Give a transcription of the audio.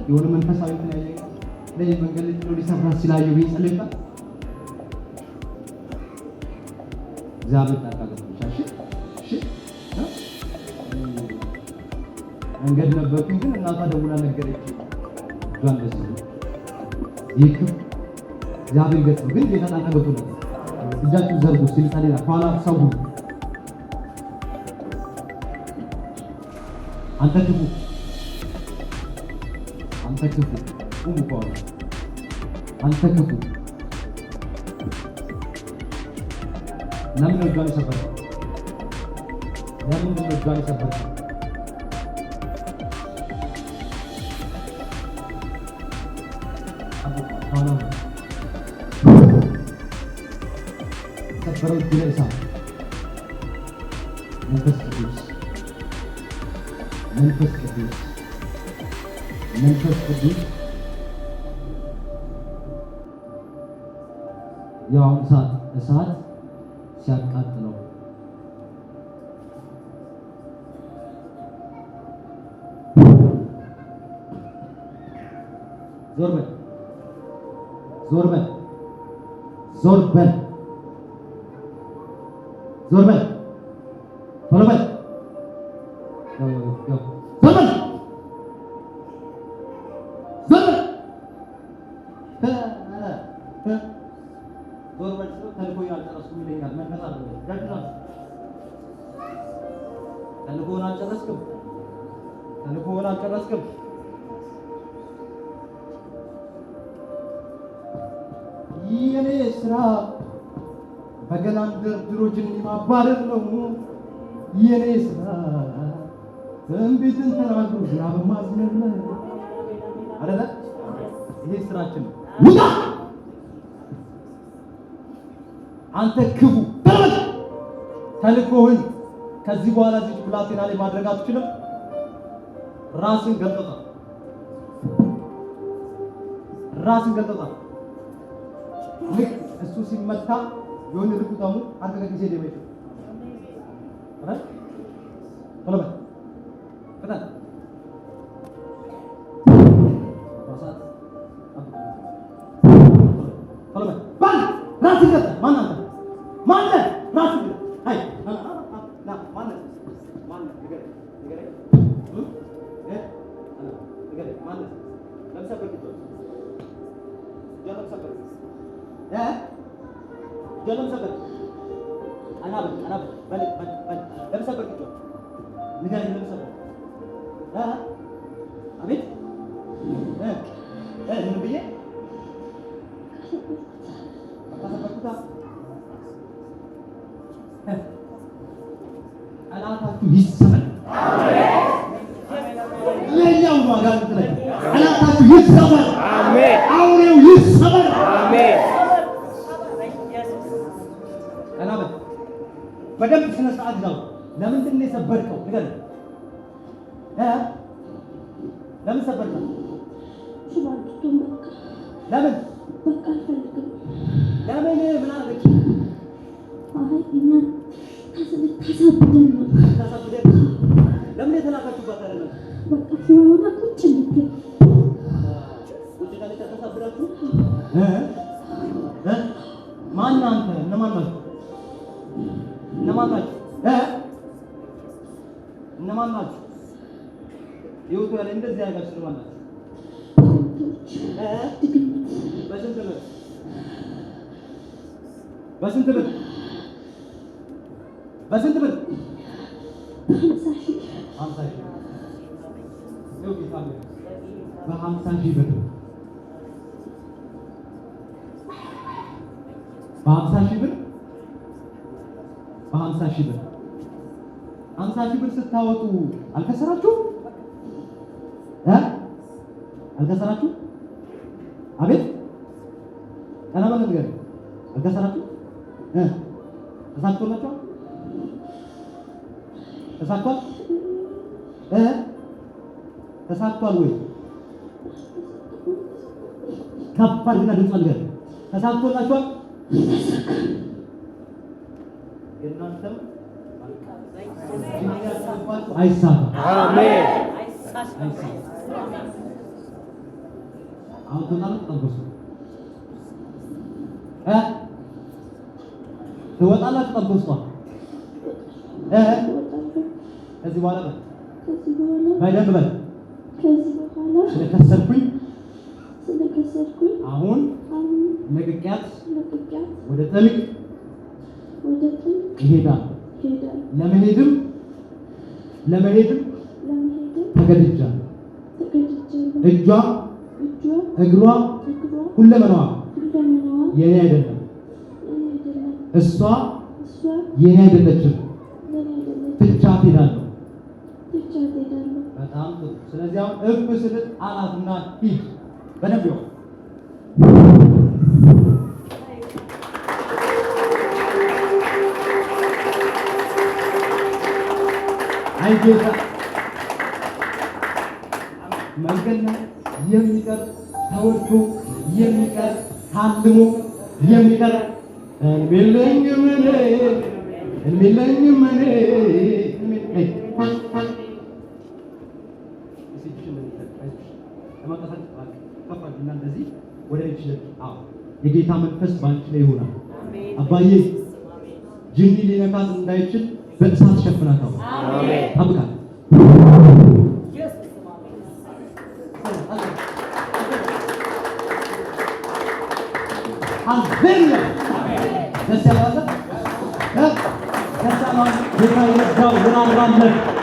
የሆነ መንፈሳዊ ተያየ ለይ መንገድ ነው ሊሰራ ሲላዩ ይጸልይታ እግዚአብሔር ታቃለሽ እሺ መንገድ ነበርኩኝ ግን እናቷ ደውላ ነገረች ጃን ደስ ይክ እግዚአብሔር ገጽ ግን የተናቀበቱ ነው እጃችሁ ዘርጉ ሲልታሌላ ኋላ ሰው አንተ ክፉ ቁም ቋል አንተ ክፉ ለምን እጇን ሰበረ ለምን እጇን ሰበረ ሰበረው ጅለሳ መንፈስ ቅዱስ ያው እሳት ሲያቃጥለው ዞር በል ቶሎ በል ተልኮውን አልጨረስክም የኔ ስራ በገናን ድሮጅን ማባረር ነው የኔ ስራ ትንቢትን ተናግሮ ዝናብ ማዝነብ ነው አይደለ ይሄ ስራችን ነው ውጣ አንተ ክፉ ተልኮህን ከዚህ በኋላ እዚህ ብላቴና ላይ ማድረግ አትችልም ራስን ገልጠጣ ልክ እሱ ሲመታ የሆነ ልቁታሙ አንተ ከጊዜ ደበይ አይደል ቶሎ በል ፈጣን ራሳት ቶሎ በል ራስን ገልጠ ማን አንተ ራስን አይ ና ማን ንገረኝ ማን ለምሳሌ جلم سبب أنا بل لم سبب كده نقول لم سبب أبيت النبي apa sebab kita أنا أتاكل يسمع ليه يوم ما قال كده أنا أتاكل يسمع آمين أولي يسمع آمين በደንብ ስነ ስርዓት ነው ለምንድን ነው የሰበርከው ንገረኝ ለምን ሰበርከው ለምን በቃ አልፈልግም ለምን ምን አደረግሽ አይ እና ተሰብደን ለምን የተላካችሁበት አይደለም በቃ ሲሆን ቁጭ እንድትይ ቁጭ ካለ ተሰብራችሁ ማን አንተ እነማን ናቸው እነማን ናቸው ይወጡ ያለ እንደዚህ ያጋሽ ነው ማለት በስንት ብር 50 ነው ቢታለ በ50 ብር በ50 ብር 50 ብር ስታወጡ አልከሰራችሁ አልከሰራችሁ አቤት ቀና ማለት ነገር አልከሰራችሁ ተሳክቷል ወይ ከባድ ግን ድምጽ አልገር ተሳክቶላችኋል እናንተም አይሳካ አሜን አሁን ትወጣለህ ተጠንቀሱ ትወጣላችሁ ተጠንቀሱ ከዚህ በኋላ በደንብ በል ስለከሰርኩኝ አሁን ለቅቄያት ወደ ጥልቅ እሄዳለሁ ለመሄድም ተገድጃለሁ እጇ እግሯ ሁለመናዋ የኔ አይደለም እሷ የኔ አይደለችም ትቻት ሄዳለሁ በጣም ጥሩ ስለዚህ አሁን እፍ ስል አናትና ሂድ በደንብ ይሆን አይጌታ መንገድ ላይ የሚቀር ተወርቶ የሚቀር ታልሞ የሚቀር የሚለኝም እኔ የጌታ መንፈስ ባንቺ ላይ ይሆናል። አባዬ ጅኒ ሊነካት እንዳይችል በእሳት ሸፍናታው። አሜን። ታብቃት አሜን። ደስ ያለው ጌታ ይርዳው።